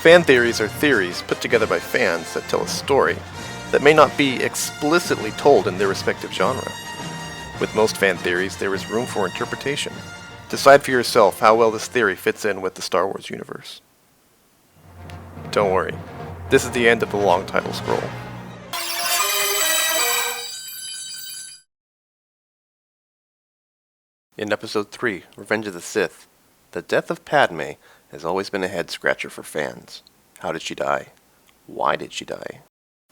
Fan theories are theories put together by fans that tell a story that may not be explicitly told in their respective genre. With most fan theories, there is room for interpretation. Decide for yourself how well this theory fits in with the Star Wars universe. Don't worry, this is the end of the long title scroll. In Episode 3, Revenge of the Sith, the death of Padme has always been a head-scratcher for fans. How did she die? Why did she die?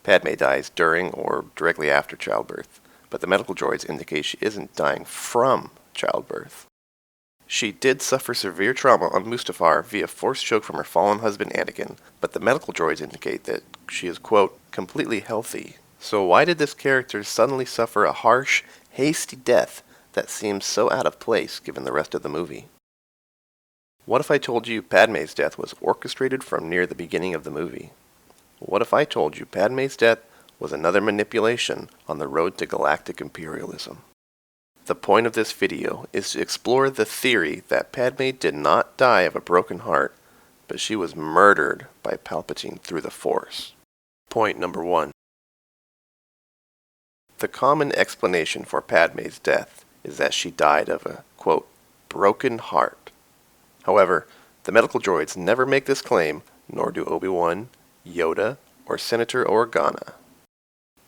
Padme dies during or directly after childbirth, but the medical droids indicate she isn't dying from childbirth. She did suffer severe trauma on Mustafar via force choke from her fallen husband Anakin, but the medical droids indicate that she is, quote, completely healthy. So why did this character suddenly suffer a harsh, hasty death that seems so out of place given the rest of the movie? What if I told you Padme's death was orchestrated from near the beginning of the movie? What if I told you Padme's death was another manipulation on the road to galactic imperialism? The point of this video is to explore the theory that Padme did not die of a broken heart, but she was murdered by Palpatine through the Force. Point number 1. The common explanation for Padme's death is that she died of a, quote, broken heart. However, the medical droids never make this claim, nor do Obi-Wan, Yoda, or Senator Organa.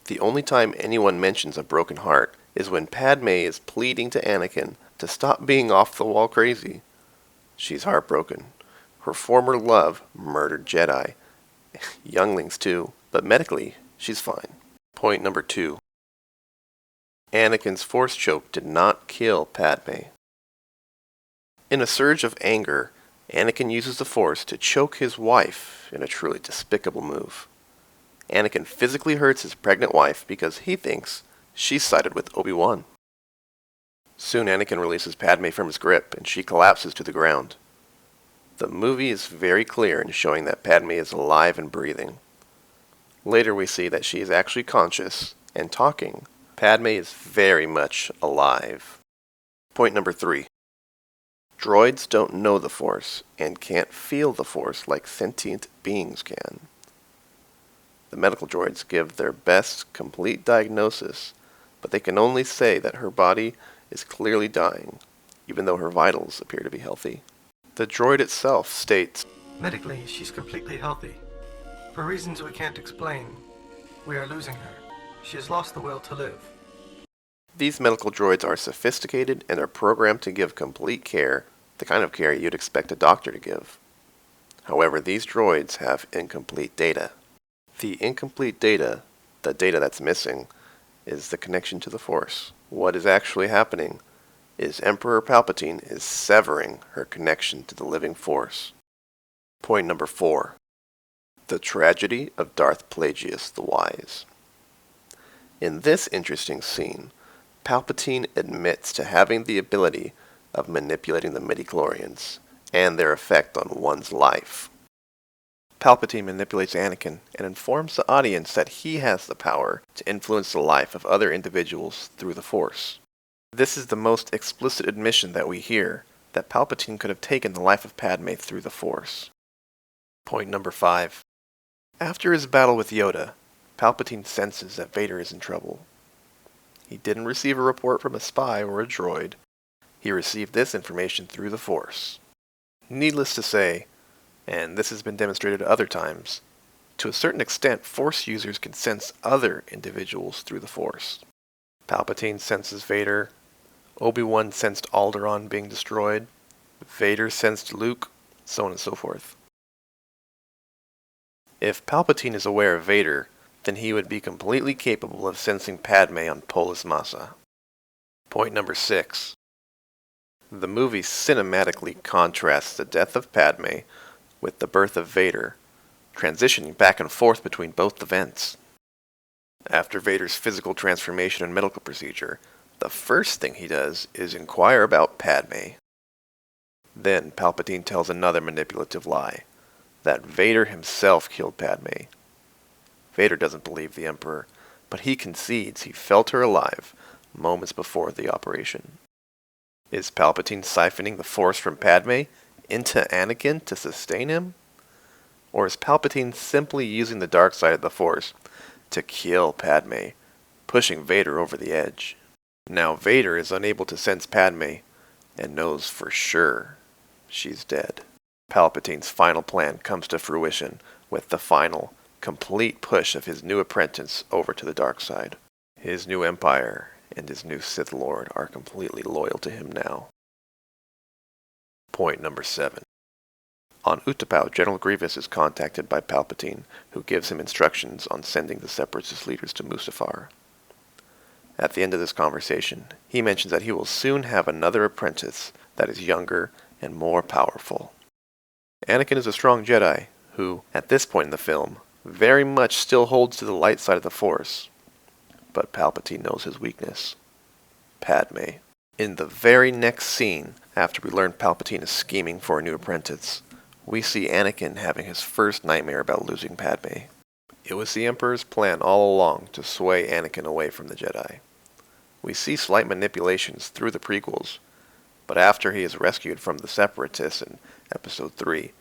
The only time anyone mentions a broken heart is when Padme is pleading to Anakin to stop being off-the-wall crazy. She's heartbroken. Her former love murdered Jedi. Younglings too, but medically, she's fine. Point number 2. Anakin's force choke did not kill Padme. In a surge of anger, Anakin uses the Force to choke his wife in a truly despicable move. Anakin physically hurts his pregnant wife because he thinks she sided with Obi-Wan. Soon Anakin releases Padme from his grip and she collapses to the ground. The movie is very clear in showing that Padme is alive and breathing. Later we see that she is actually conscious and talking. Padme is very much alive. Point number 3. Droids don't know the Force and can't feel the Force like sentient beings can. The medical droids give their best complete diagnosis, but they can only say that her body is clearly dying, even though her vitals appear to be healthy. The droid itself states, medically, she's completely healthy. For reasons we can't explain, we are losing her. She has lost the will to live. These medical droids are sophisticated and are programmed to give complete care, the kind of care you'd expect a doctor to give. However, these droids have incomplete data. The incomplete data, the data that's missing, is the connection to the Force. What is actually happening is Emperor Palpatine is severing her connection to the living Force. Point number 4. The tragedy of Darth Plagueis the Wise. In this interesting scene, Palpatine admits to having the ability of manipulating the midichlorians and their effect on one's life. Palpatine manipulates Anakin and informs the audience that he has the power to influence the life of other individuals through the Force. This is the most explicit admission that we hear, that Palpatine could have taken the life of Padme through the Force. Point number 5. After his battle with Yoda, Palpatine senses that Vader is in trouble. He didn't receive a report from a spy or a droid. He received this information through the Force. Needless to say, and this has been demonstrated other times, to a certain extent Force users can sense other individuals through the Force. Palpatine senses Vader, Obi-Wan sensed Alderaan being destroyed, Vader sensed Luke, so on and so forth. If Palpatine is aware of Vader, then he would be completely capable of sensing Padme on Polis Massa. Point number 6. The movie cinematically contrasts the death of Padme with the birth of Vader, transitioning back and forth between both events. After Vader's physical transformation and medical procedure, the first thing he does is inquire about Padme. Then Palpatine tells another manipulative lie, that Vader himself killed Padme. Vader doesn't believe the Emperor, but he concedes he felt her alive moments before the operation. Is Palpatine siphoning the Force from Padme into Anakin to sustain him? Or is Palpatine simply using the dark side of the Force to kill Padme, pushing Vader over the edge? Now Vader is unable to sense Padme and knows for sure she's dead. Palpatine's final plan comes to fruition with the final, complete push of his new apprentice over to the dark side. His new empire and his new Sith Lord are completely loyal to him now. Point number 7. On Utapau, General Grievous is contacted by Palpatine, who gives him instructions on sending the Separatist leaders to Mustafar. At the end of this conversation, he mentions that he will soon have another apprentice that is younger and more powerful. Anakin is a strong Jedi, who, at this point in the film, very much still holds to the light side of the Force. But Palpatine knows his weakness: Padme. In the very next scene, after we learn Palpatine is scheming for a new apprentice, we see Anakin having his first nightmare about losing Padme. It was the Emperor's plan all along to sway Anakin away from the Jedi. We see slight manipulations through the prequels, but after he is rescued from the Separatists in Episode 3,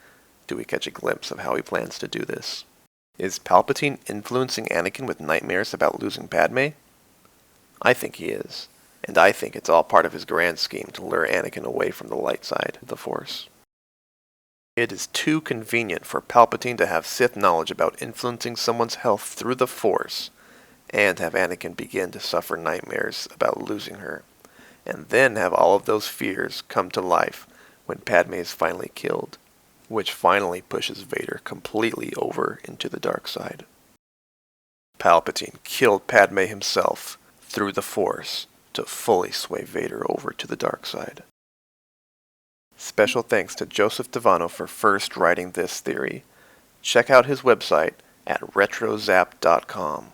do we catch a glimpse of how he plans to do this. Is Palpatine influencing Anakin with nightmares about losing Padme? I think he is, and I think it's all part of his grand scheme to lure Anakin away from the light side of the Force. It is too convenient for Palpatine to have Sith knowledge about influencing someone's health through the Force, and have Anakin begin to suffer nightmares about losing her, and then have all of those fears come to life when Padme is finally killed, which finally pushes Vader completely over into the dark side. Palpatine killed Padme himself through the Force to fully sway Vader over to the dark side. Special thanks to Joseph Devano for first writing this theory. Check out his website at retrozap.com.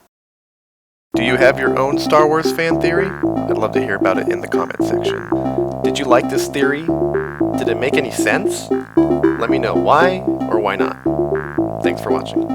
Do you have your own Star Wars fan theory? I'd love to hear about it in the comment section. Did you like this theory? Did it make any sense? Let me know why or why not. Thanks for watching.